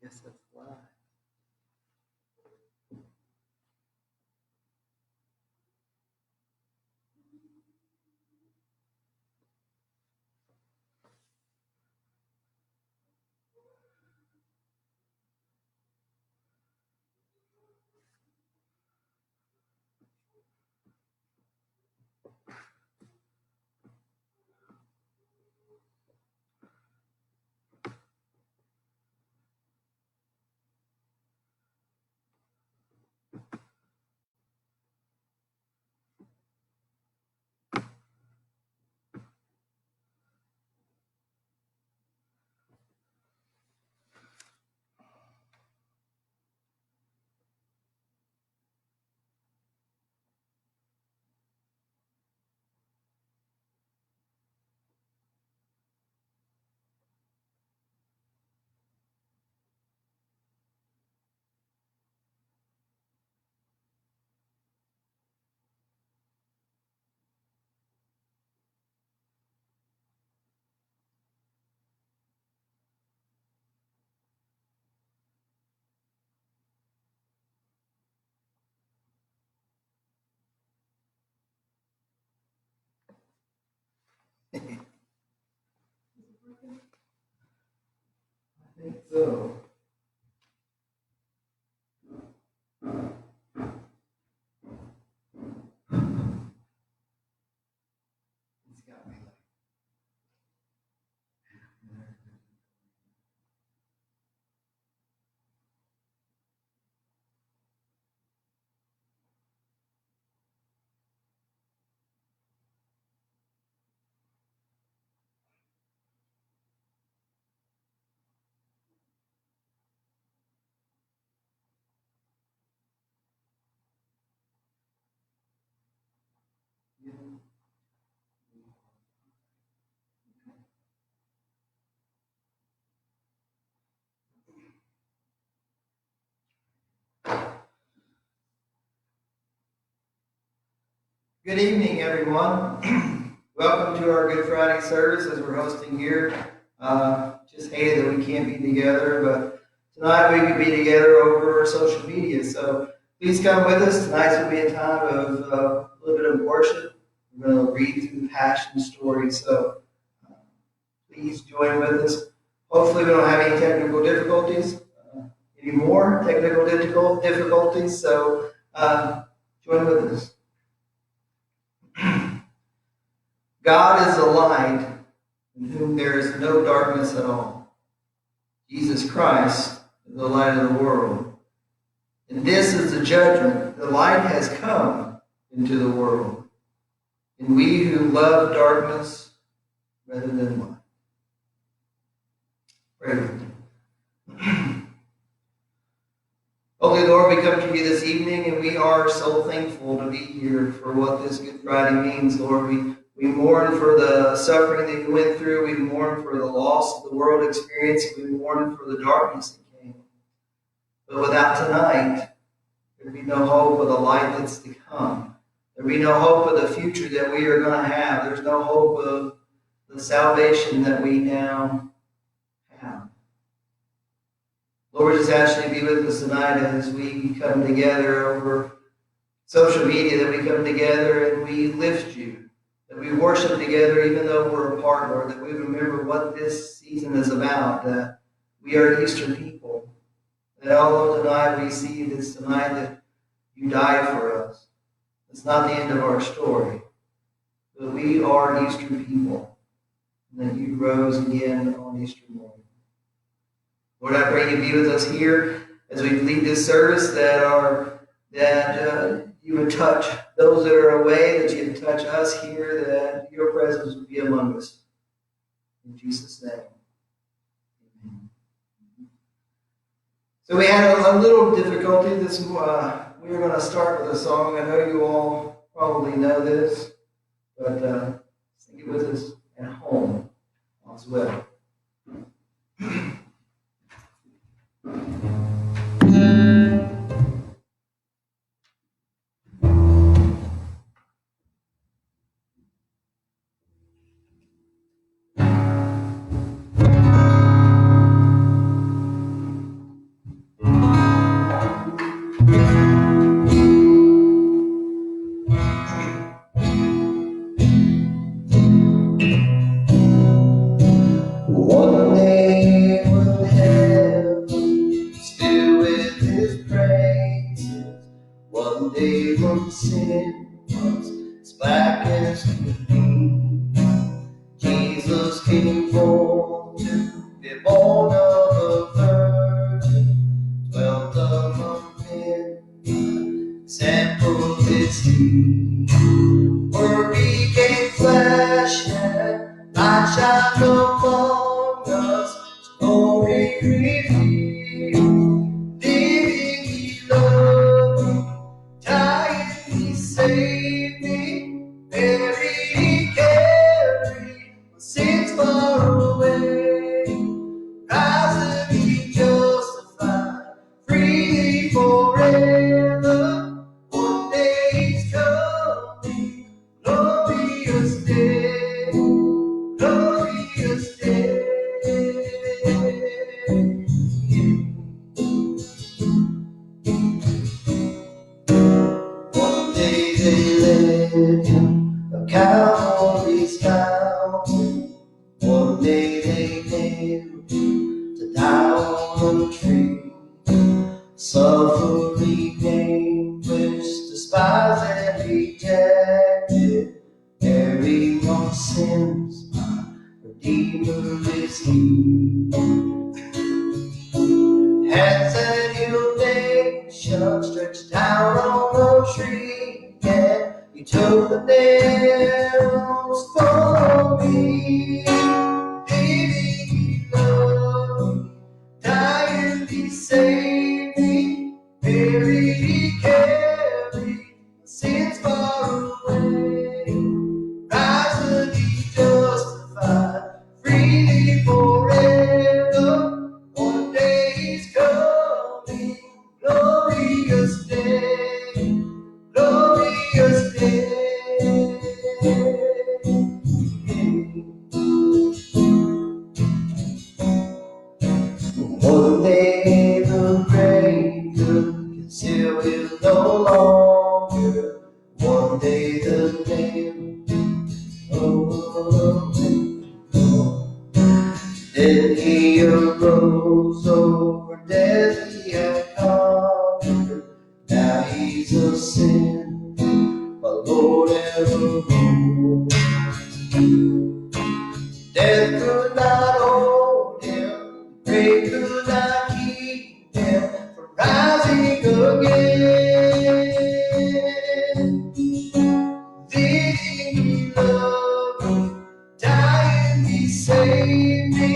Guess that's why. I think so. It's got me like. Good evening, everyone. Welcome to our Good Friday service as we're hosting here. Just hated that we can't be together, but tonight we could be together over social media. So please come with us. Tonight's will be a time of a little bit of worship. We're going to read through the Passion story. So please join with us. Hopefully we don't have any technical difficulties, any more technical difficulties. So join with us. God is the light in whom there is no darkness at all. Jesus Christ is the light of the world. And this is the judgment. The light has come into the world. And we who love darkness rather than light. Pray with me. Holy Lord, we come to you this evening, and we are so thankful to be here for what this Good Friday means, Lord. We mourn for the suffering that you went through. We mourn for the loss of the world experience. We mourn for the darkness that came. But without tonight, there'd be no hope of the light that's to come. There'd be no hope of the future that we are going to have. There's no hope of the salvation that we now have. Lord, just ask you to be with us tonight as we come together over social media, that we come together and we lift you. That we worship together even though we're apart, Lord, that we remember what this season is about, that we are Easter people. That although tonight we see this tonight that you died for us, it's not the end of our story. But we are Easter people, and that you rose again on Easter morning. Lord, I pray you be with us here as we lead this service, that you would touch those that are away, that you would touch us here, that your presence would be among us. In Jesus' name. Amen. So we had a little difficulty. We were going to start with a song. I know you all probably know this, but sing it with us at home as well. sin was as black as could be. Jesus came forth to be born of a virgin, dwelt among men, example is he. Word became flesh and light shined among us, glory revealed. Living he loved me, dying he saved me, buried he carried my sins far away, rising he justified, freely forever. One day he's coming, glorious day, glorious day. One day they led him a Calvary's mountain. One day they nailed him to die on a tree. Suffering anguish, despised and rejected, bearing our sins, my Redeemer is he. Hands that healed nations stretched out on a tree, and he took the nails for me. Living he loved me, dying he saved me, buried he carried my sins far away, rising he justified, freely forever. One day he's coming, glorious day, glorious day. One day the grave could conceal him no longer. One day the name then he arose over death he had conquered. Now he's ascended, my Lord evermore. Death could not hold him, grave could not keep him from rising again. Living he loved me, dying he saved me,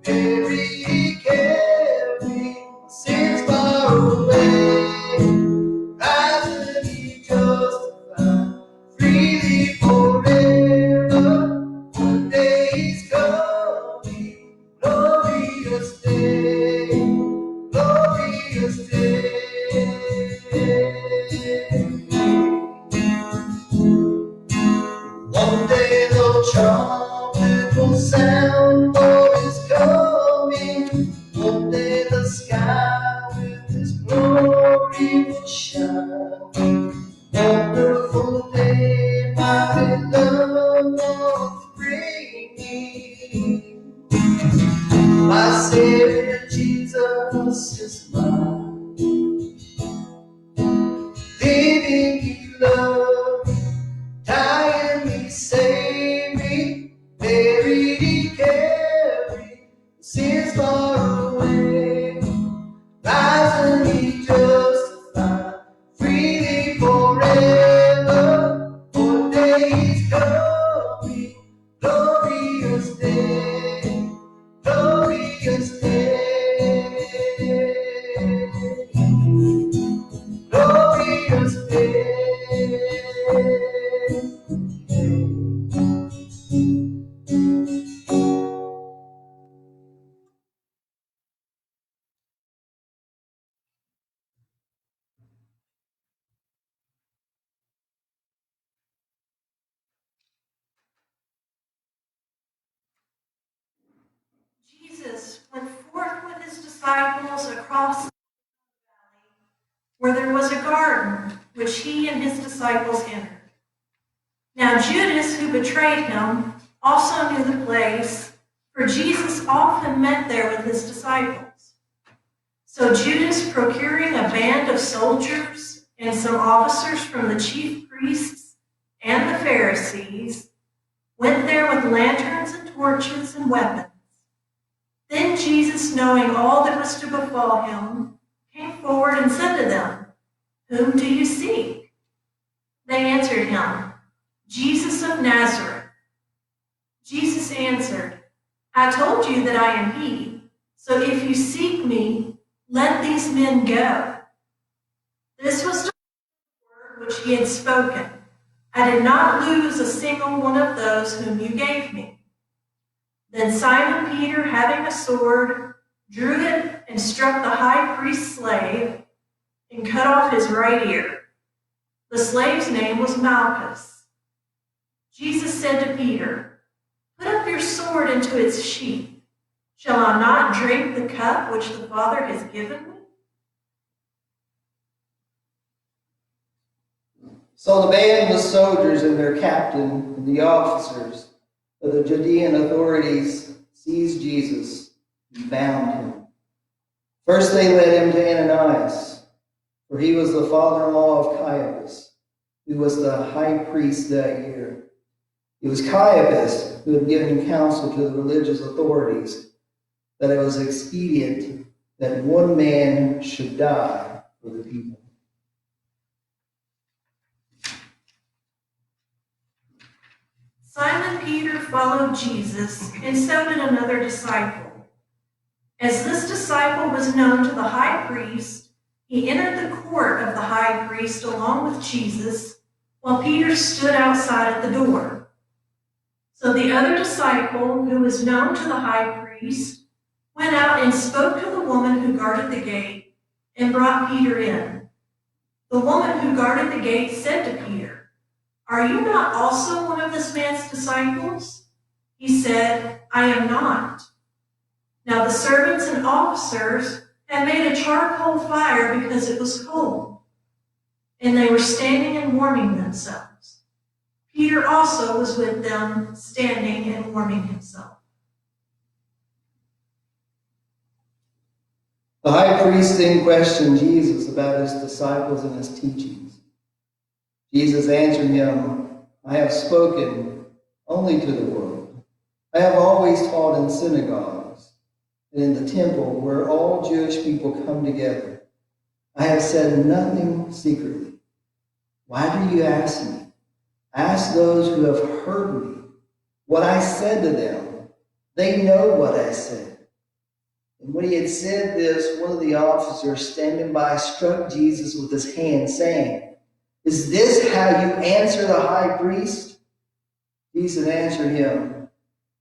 buried he carried my sins far away, rising he justified, freely forever. One day he's coming, glorious day, glorious day. One day the trumpet will sound, Lord is coming. One day the sky with his glory will shine. Wonderful day, mighty love Lord bringing. My Savior Jesus is mine. Living he loved me, dying he saved me, buried he carried sins far away, rising he justified, freely forever. One day he's coming, glorious day, glorious day, glorious day. Jesus went forth with his disciples across the valley, where there was a garden, which he and his disciples entered. Now Judas, who betrayed him, also knew the place, for Jesus often met there with his disciples. So Judas, procuring a band of soldiers, and some officers from the chief priests and the Pharisees went there with lanterns and torches and weapons. Then Jesus, knowing all that was to befall him, came forward and said to them, "Whom do you seek?" They answered him, "Jesus of Nazareth." Jesus answered, "I told you that I am he, so if you seek me, let these men go." This was the word which he had spoken. "I did not lose a single one of those whom you gave me." Then Simon Peter, having a sword, drew it and struck the high priest's slave and cut off his right ear. The slave's name was Malchus. Jesus said to Peter, "Put up your sword into its sheath. Shall I not drink the cup which the Father has given me?" So the band of soldiers and their captain and the officers of the Judean authorities seized Jesus and bound him. First they led him to Ananias, for he was the father-in-law of Caiaphas, who was the high priest that year. It was Caiaphas who had given counsel to the religious authorities that it was expedient that one man should die for the people. Simon Peter followed Jesus, and so did another disciple. As this disciple was known to the high priest, he entered the court of the high priest along with Jesus, while Peter stood outside at the door. So the other disciple, who was known to the high priest, went out and spoke to the woman who guarded the gate and brought Peter in. The woman who guarded the gate said to Peter, "Are you not also one of this man's disciples?" He said, "I am not." Now the servants and officers had made a charcoal fire because it was cold, and they were standing and warming themselves. Peter also was with them, standing and warming himself. The high priest then questioned Jesus about his disciples and his teachings. Jesus answered him, "I have spoken only to the world. I have always taught in synagogues and in the temple where all Jewish people come together. I have said nothing secretly. Why do you ask me? Ask those who have heard me what I said to them. They know what I said." And when he had said this, one of the officers standing by struck Jesus with his hand, saying, "Is this how you answer the high priest?" Jesus answered him,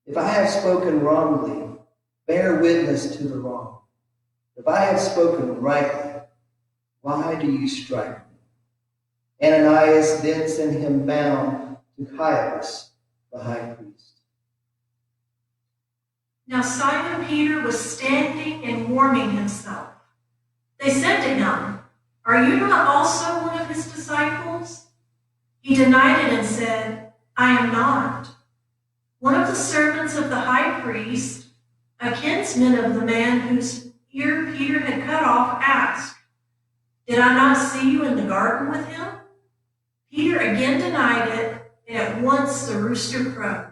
"If I have spoken wrongly, bear witness to the wrong. If I have spoken rightly, why do you strike me?" Ananias then sent him bound to Caiaphas, the high priest. Now Simon Peter was standing and warming himself. They said to him, "Are you not also one of his disciples?" He denied it and said, "I am not." One of the servants of the high priest, a kinsman of the man whose ear Peter had cut off, asked, "Did I not see you in the garden with him?" Peter again denied it, and at once the rooster crowed.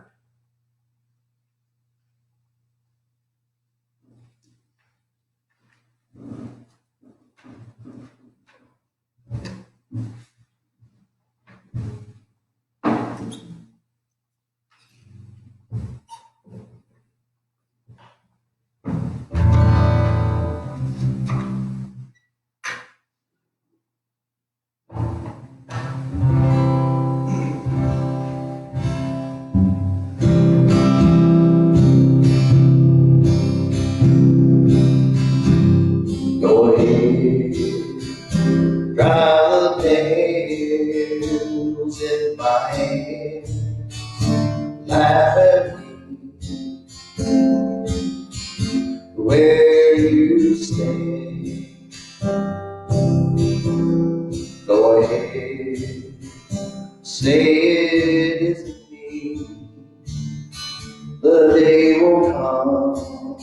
Go ahead, dry the nails in my hand, laugh at me where you stand. Go ahead, say it isn't me. The day will come,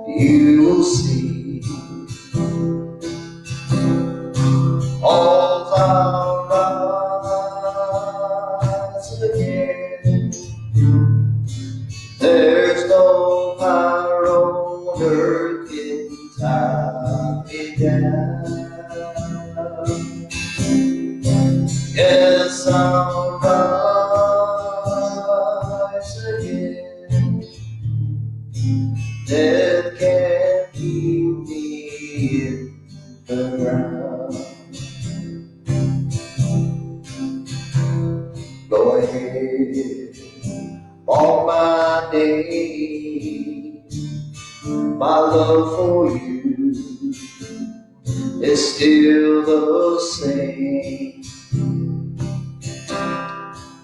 you will see. There's no power on earth can tie me down. Yes, I'll rise again. Death can't keep me in the ground. Go ahead on my day. My love for you is still the same.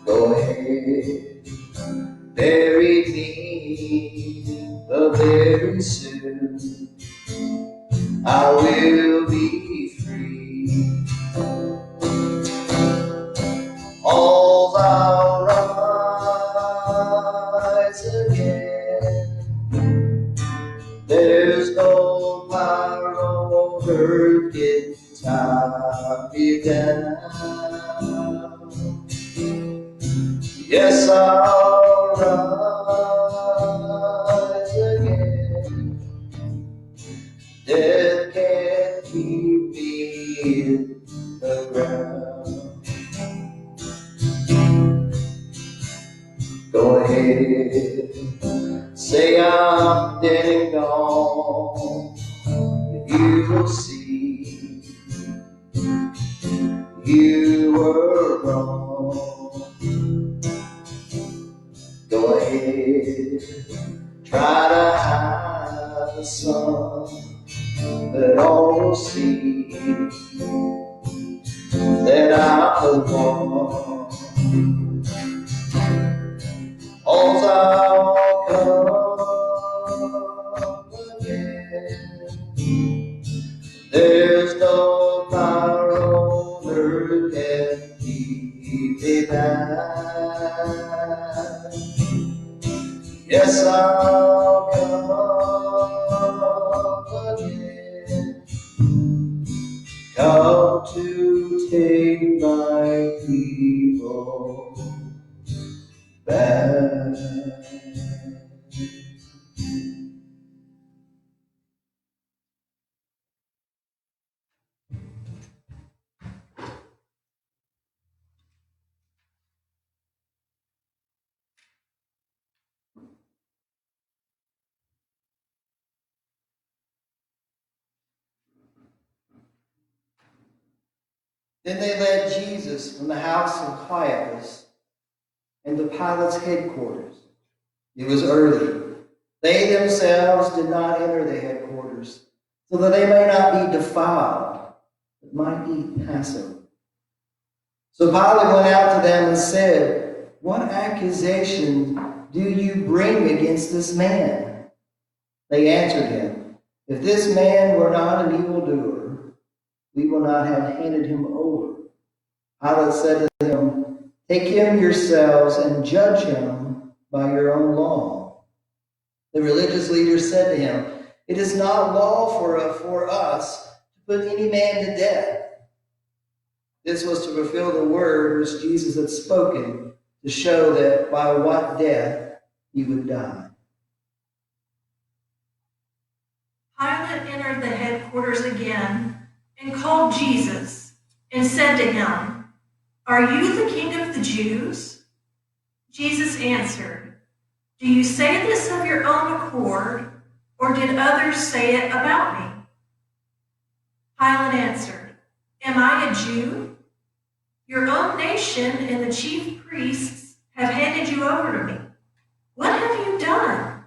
Go ahead, bury me, but very soon I will be free. All I'll rise again. There's no power on earth can tie me down. Yes, I'll rise again. Death can't keep me in the ground. Go ahead, say I'm dead and gone. You will see you were wrong. Go ahead, try to hide the sun, but all will see that I'm the one. All's I'll come again. There's no power on earth can keep me back. Yes, I'll come again. Come to take my people back. Then they led Jesus from the house of Caiaphas into Pilate's headquarters. It was early. They themselves did not enter the headquarters, so that they may not be defiled, but might eat Passover. So Pilate went out to them and said, "What accusation do you bring against this man?" They answered him, "If this man were not an evildoer, we will not have handed him over." Pilate said to them, "Take him yourselves and judge him by your own law." The religious leaders said to him, "It is not law for us to put any man to death." This was to fulfill the word which Jesus had spoken, to show that by what death he would die. Pilate entered the headquarters again and called Jesus and said to him, "Are you the king of the Jews?" Jesus answered, "Do you say this of your own accord, or did others say it about me?" Pilate answered, "Am I a Jew? Your own nation and the chief priests have handed you over to me. What have you done?"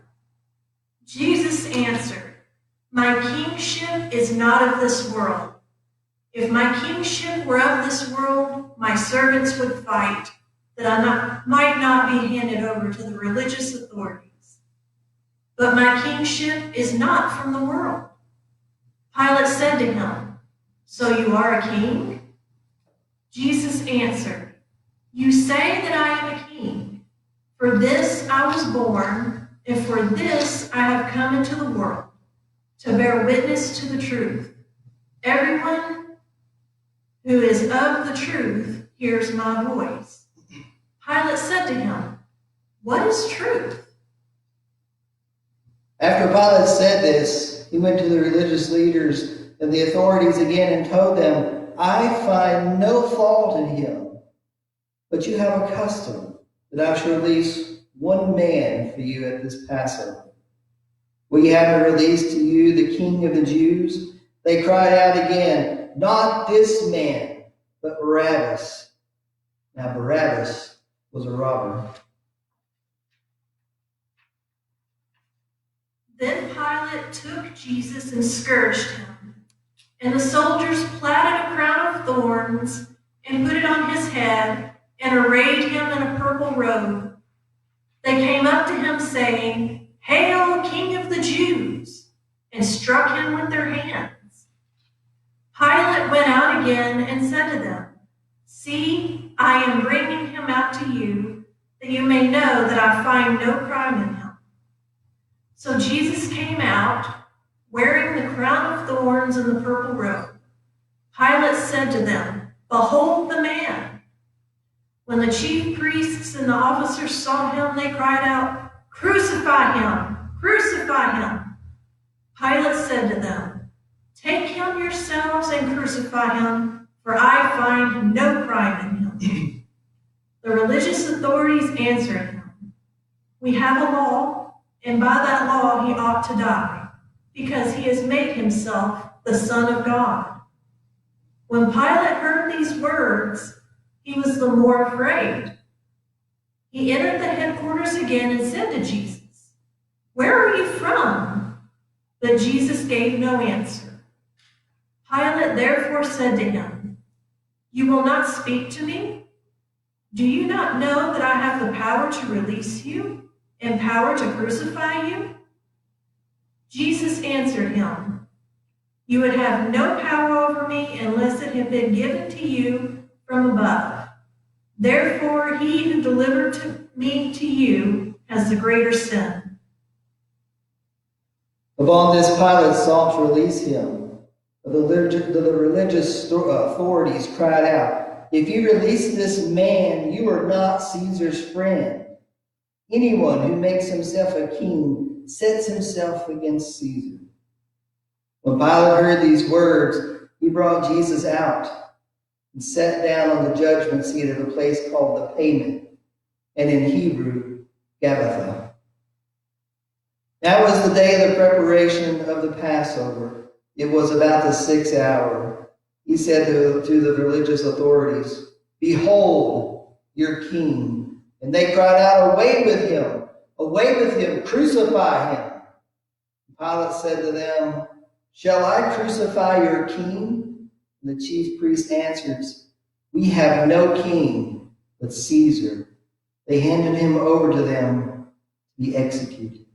Jesus answered, "My kingship is not of this world. If my kingship were of this world, my servants would fight, that I might not be handed over to the religious authorities. But my kingship is not from the world." Pilate said to him, "So you are a king?" Jesus answered, "You say that I am a king. For this I was born, and for this I have come into the world, to bear witness to the truth. Everyone who is of the truth hears my voice." Pilate said to him, "What is truth?" After Pilate said this, he went to the religious leaders and the authorities again and told them, I find no fault in him, but you have a custom that I should release one man for you at this Passover. Will you have me release to you the King of the Jews? They cried out again, not this man, but Barabbas. Now Barabbas was a robber. Then Pilate took Jesus and scourged him. And the soldiers plaited a crown of thorns and put it on his head and arrayed him in a purple robe. They came up to him saying, Hail, King of the Jews, and struck him with their hands. Pilate went out again and said to them, See, I am bringing him out to you, that you may know that I find no crime in him. So Jesus came out, wearing the crown of thorns and the purple robe. Pilate said to them, Behold the man. When the chief priests and the officers saw him, they cried out, Crucify him! Crucify him! Pilate said to them, Take him yourselves and crucify him, for I find no crime in him. The religious authorities answered him, We have a law, and by that law he ought to die, because he has made himself the Son of God. When Pilate heard these words, he was the more afraid. He entered the headquarters again and said to Jesus, Where are you from? But Jesus gave no answer. Pilate therefore said to him, You will not speak to me? Do you not know that I have the power to release you and power to crucify you? Jesus answered him, You would have no power over me unless it had been given to you from above. Therefore, he who delivered me to you has the greater sin. Upon this, Pilate sought to release him. But the religious authorities cried out, If you release this man, you are not Caesar's friend. Anyone who makes himself a king sets himself against Caesar. When Pilate heard these words, he brought Jesus out and sat down on the judgment seat at a place called the Pavement, and in Hebrew, Gabbatha. That was the day of the preparation of the Passover. It was about the 6th hour. He said to the religious authorities, Behold your king. And they cried out, Away with him, crucify him. Pilate said to them, Shall I crucify your king? And the chief priest answers, We have no king but Caesar. They handed him over to them to be executed.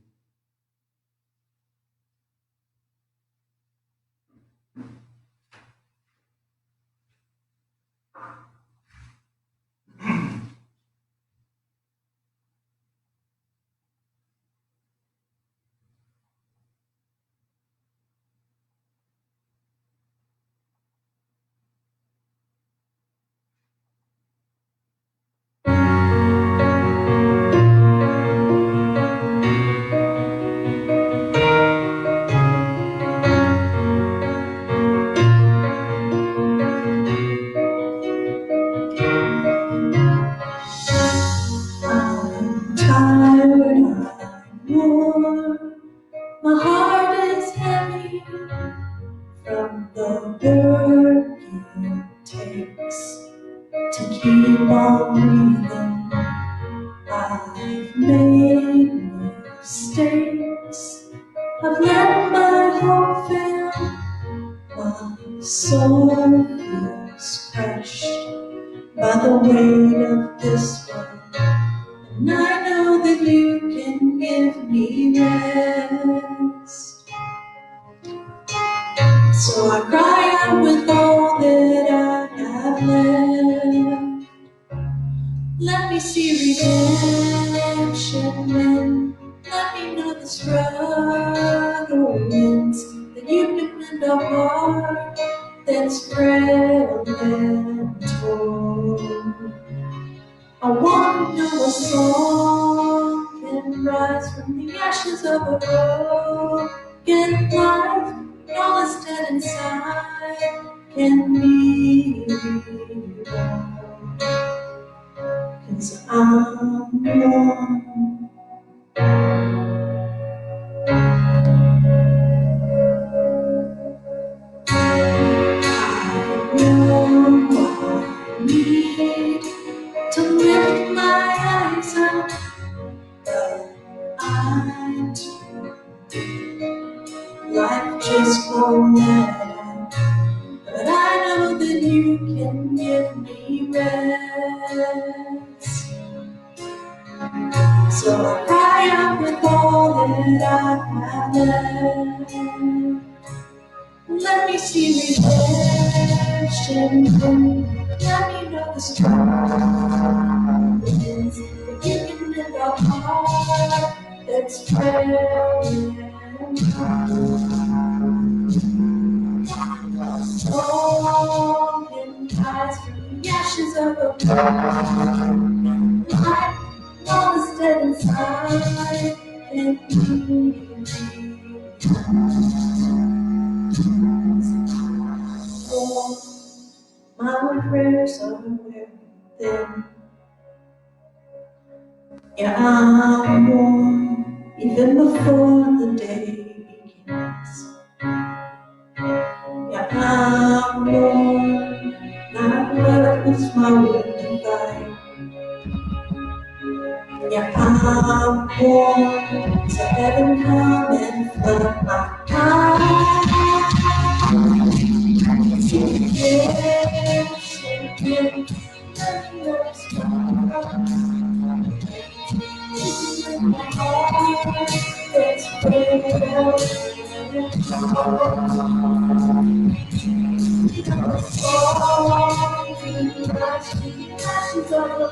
So I cry out with all that I have left. Let me see redemption and let me know the struggle ends. That you can mend a heart that's frail and torn. I want to know a song can rise from the ashes of a broken life, and all is dead inside can be reborn. 'Cause I'm born. I know I need to lift my eyes up, but I life just won't let out. But I know that you can give me rest. So I cry out with all that I have left. Let me see redemption. Let me know the strength. If you can mend a heart that's frail. Broken ties from the ashes of a broken life, all is dead inside, and oh, my prayers are wearing thin. Yeah, I'm warm even before the day begins. Yeah, I'm warm, not worthless, my word divine. Yeah, I'm born to heaven come and flood my eyes. Yes, again, let me know it's my heart that's frail. Oh, the ashes of the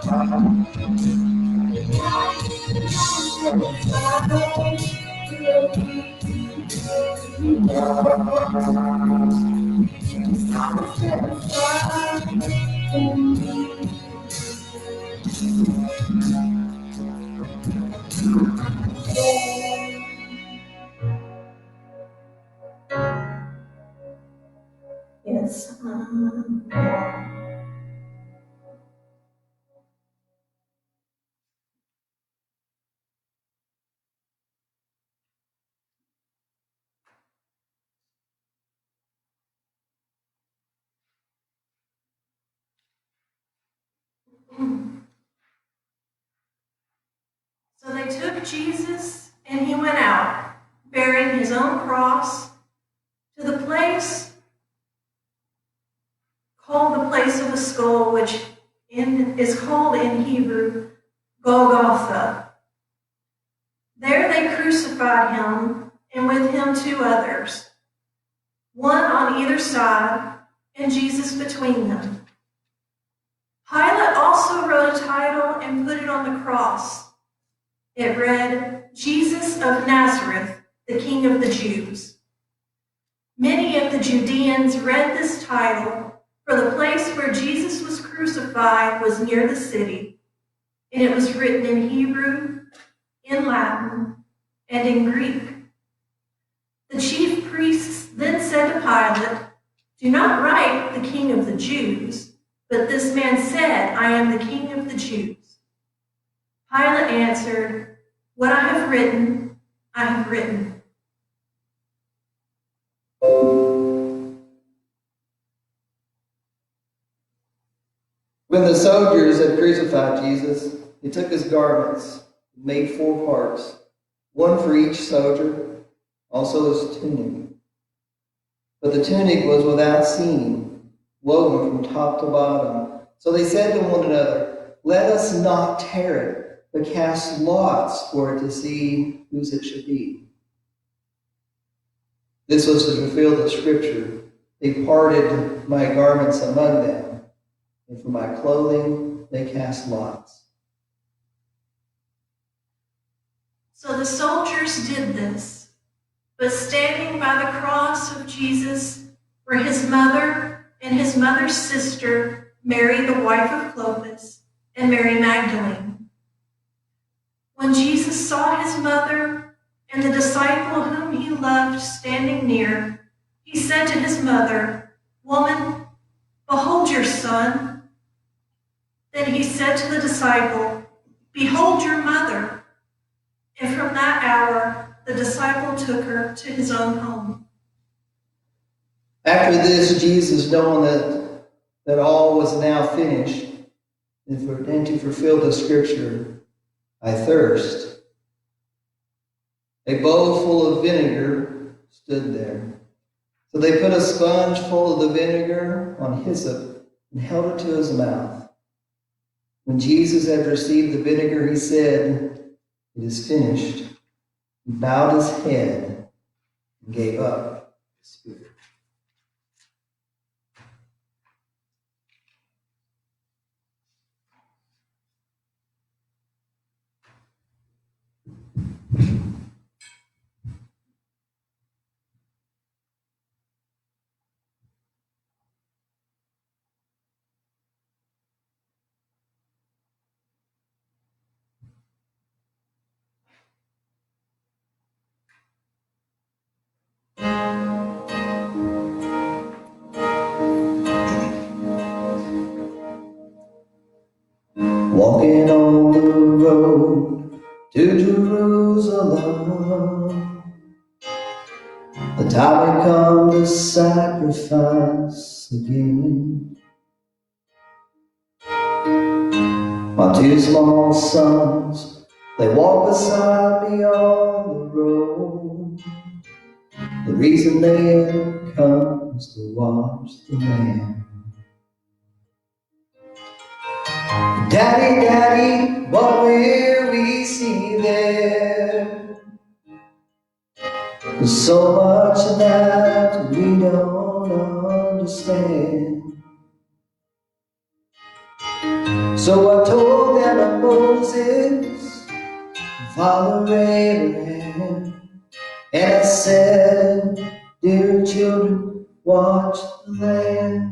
yes, I'm born. So they took Jesus and he went out, bearing his own cross, to the place called the place of a skull, which is called in Hebrew Golgotha. There they crucified him, and with him 2 others, one on either side, and Jesus between them. Pilate also wrote a title and put it on the cross. It read, Jesus of Nazareth, the King of the Jews. Many of the Judeans read this title, for the place where Jesus was crucified was near the city, and it was written in Hebrew, in Latin, and in Greek. The chief priests then said to Pilate, "Do not write the King of the Jews, but this man said, 'I am the King of the Jews.'" Pilate answered, "What I have written, I have written." When the soldiers had crucified Jesus, they took his garments and made 4 parts, one for each soldier, also his tunic. But the tunic was without seam, woven from top to bottom. So they said to one another, "Let us not tear it, but cast lots for it to see whose it should be." This was to fulfill the scripture, "They parted my garments among them, and for my clothing they cast lots." So the soldiers did this, but standing by the cross of Jesus were his mother and his mother's sister, Mary, the wife of Clopas, and Mary Magdalene. When Jesus saw his mother And the disciple whom he loved standing near, he said to his mother, "Woman, behold your son." Then he said to the disciple, "Behold your mother." And from that hour, the disciple took her to his own home. After this, Jesus, knowing that all was now finished, and to fulfill the scripture, "I thirst," a bowl full of vinegar stood there. So they put a sponge full of the vinegar on hyssop and held it to his mouth. When Jesus had received the vinegar, he said, "It is finished." He bowed his head and gave up his spirit. Walking on the road to Jerusalem, the time had come to sacrifice again. My two small sons, they walk beside me on the road. The reason they had come is to watch the Lamb. Daddy, Daddy, what will we see there? There's so much that we don't understand. So I told them of Moses, Father Abraham, and I said, "Dear children, watch the land."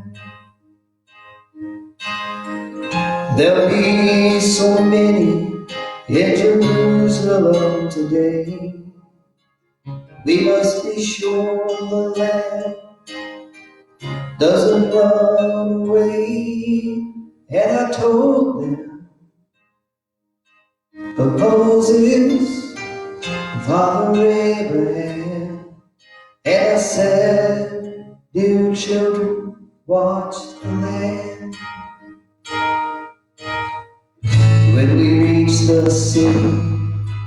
There'll be so many in Jerusalem today. We must be sure the Lamb doesn't run away. And I told them of Moses, Father Abraham, and I said, "Dear children, watch the Lamb." When we reached the city,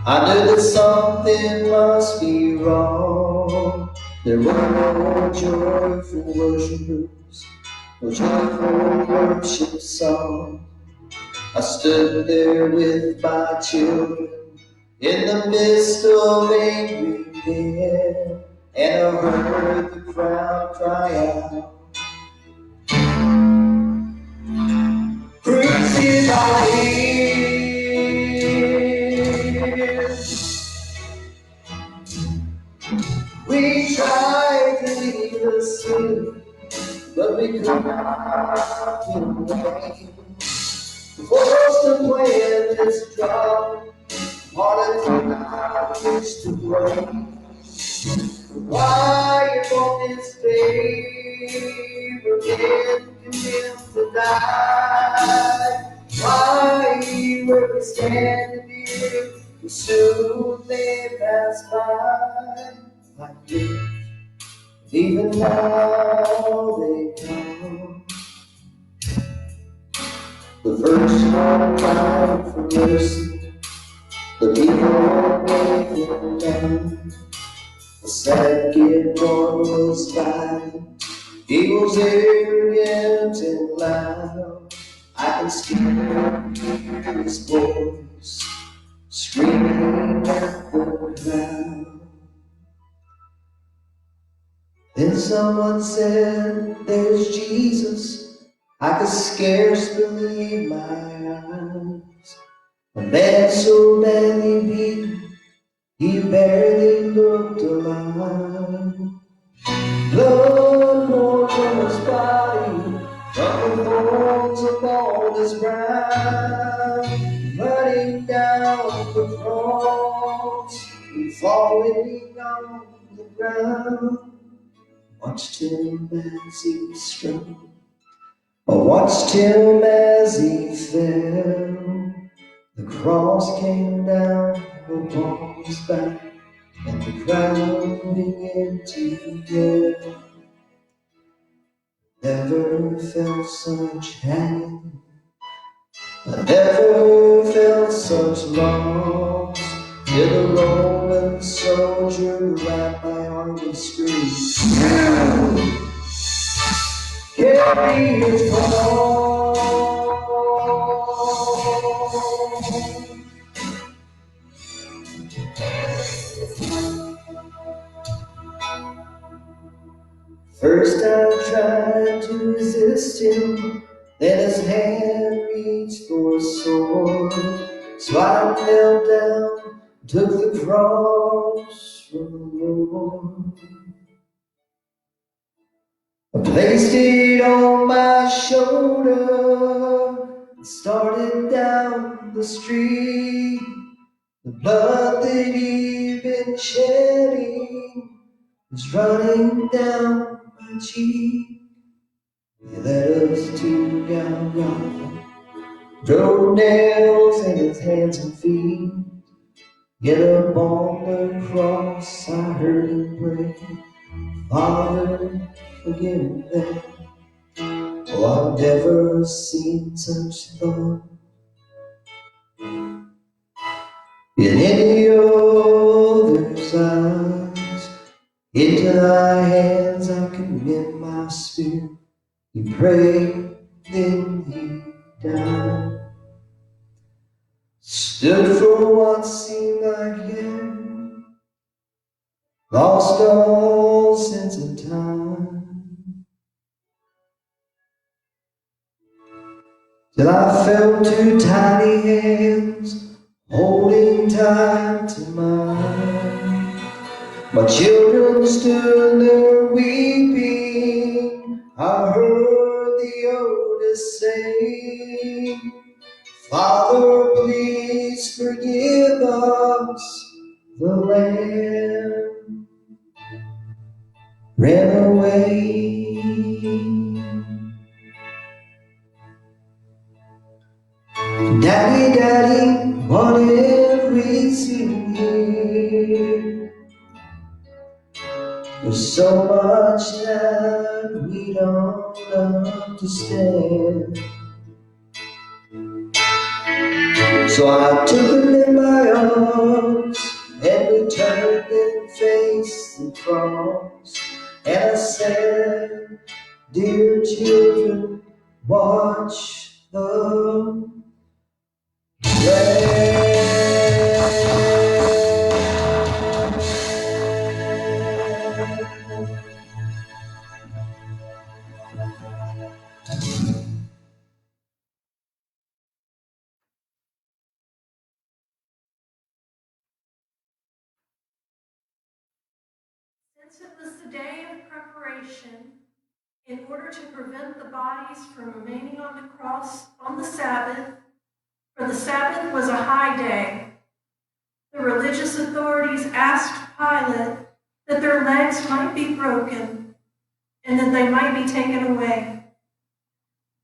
I knew that something must be wrong. There were no joyful worshipers, no joyful worship song. I stood there with my children in the midst of angry men, and I heard the crowd cry out, "Crucify him!" We tried to leave the city, but we could not get away. Forced to plan this job, harder to wish to break. Why won't this favor been condemned to die? Why were we standing here? Soon they pass by. Like this, even now they come. The first one cried for mercy, the people waiting down. The second one was violent, he was arrogant and loud. I can still hear his voice screaming at the crowd. Then someone said, "There's Jesus." I could scarce believe my eyes. A man so badly beaten, he barely looked alive. Blood poured from his body, from the thorns upon his brow. Running down the cross, he falling on the ground. Watched him as he struggled. I watched him as he fell. The cross came down upon his back, and the crowd began to yell. Never felt such agony. I never felt such loss. Till the Roman soldier wrapped my arm and screamed, carry it home. First I tried to resist him, then his hand reached for a sword. So I knelt down, took the cross from the Lord. I placed it on my shoulder and started down the street. The blood that he'd been shedding was running down my cheek. He led us to Golgotha, drove nails in his hands and feet. Yet up on the cross I heard him pray, Father, forgive them. Oh, I've never seen such love in any other's eyes. Into thy hands I commit my spirit. He prayed, then he died. Stood for what seemed like heaven, lost all sense of time, till I felt two tiny hands holding tight to mine. My children stood there weeping. I heard the oldest say, Father, please forgive us. The lamb ran away. Daddy, Daddy, what have we seen here? There's so much that we don't understand. So I took him in my arms, and we turned and faced the cross. And I said, dear children, watch the Lamb. Since it was the day of preparation, in order to prevent the bodies from remaining on the cross on the Sabbath, for the Sabbath was a high day, the religious authorities asked Pilate that their legs might be broken and that they might be taken away.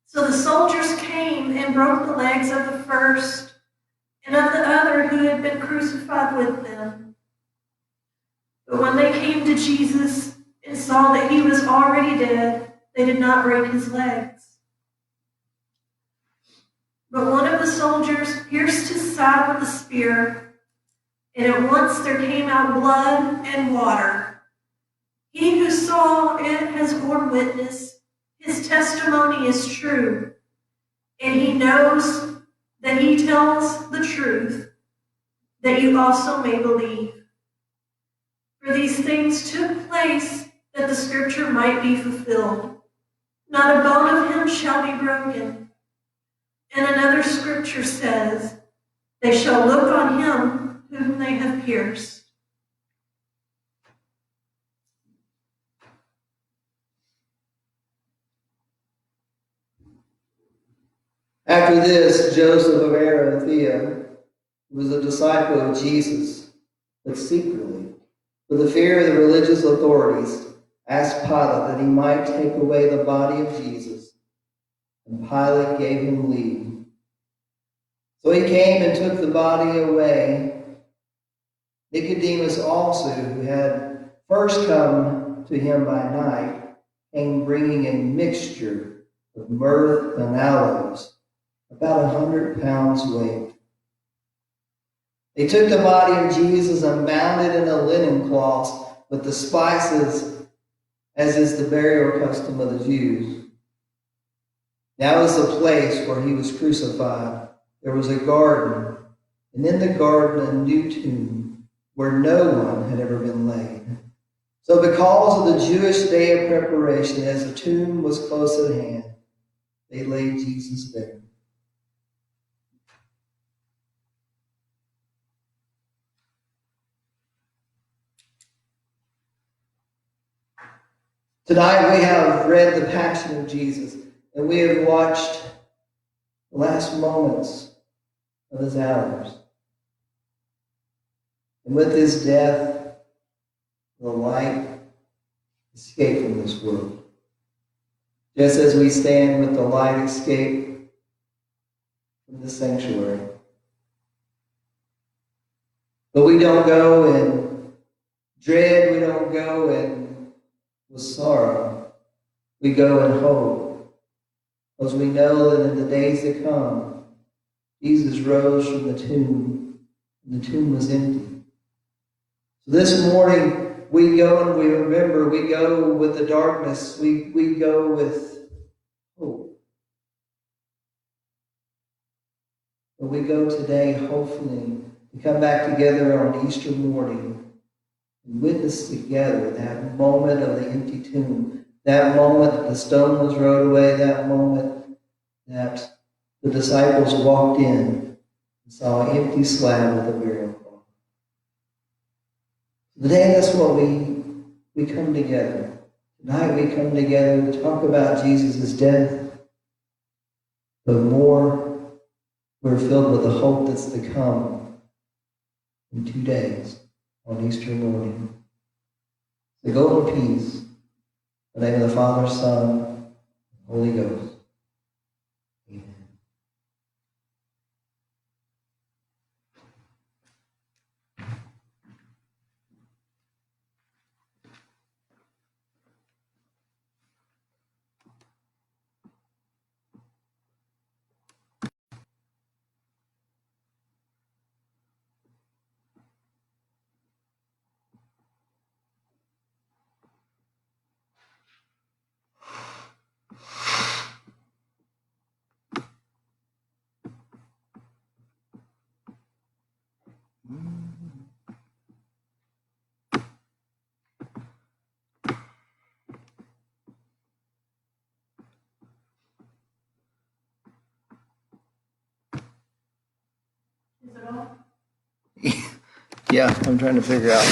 So the soldiers came and broke the legs of the first and of the other who had been crucified with them. But when they came to Jesus and saw that he was already dead, they did not break his legs. But one of the soldiers pierced his side with a spear, and at once there came out blood and water. He who saw it has borne witness. His testimony is true, and he knows that he tells the truth, that you also may believe. For these things took place that the scripture might be fulfilled. Not a bone of him shall be broken. And another scripture says, they shall look on him whom they have pierced. After this, Joseph of Arimathea was a disciple of Jesus. but secretly, for the fear of the religious authorities, asked Pilate that he might take away the body of Jesus, and Pilate gave him leave. So he came and took the body away. Nicodemus also, who had first come to him by night, came bringing a mixture of myrrh and aloes, about 100 pounds weight. They took the body of Jesus and bound it in a linen cloth with the spices, as is the burial custom of the Jews. Now is the place where he was crucified. There was a garden, and in the garden a new tomb, where no one had ever been laid. So because of the Jewish day of preparation, as the tomb was close at hand, they laid Jesus there. Tonight we have read the Passion of Jesus, and we have watched the last moments of his hours. And with his death, the light escaped from this world. Just as we stand with the light escape from the sanctuary. But we don't go in dread, we don't go in with sorrow. We go in hope, because we know that in the days to come, Jesus rose from the tomb, and the tomb was empty. So this morning, we go and we remember, we go with the darkness, we go with hope. But we go today, hopefully, to come back together on Easter morning and witness together that moment of the empty tomb, that moment that the stone was rolled away, that moment that the disciples walked in and saw an empty slab with a burial cloth. Today, that's what we come together. Tonight we come together to talk about Jesus' death, but more, we're filled with the hope that's to come in 2 days on Easter morning. So go in peace. In the name of the Father, Son, and Holy Ghost. Amen. Is it on? Yeah, I'm trying to figure out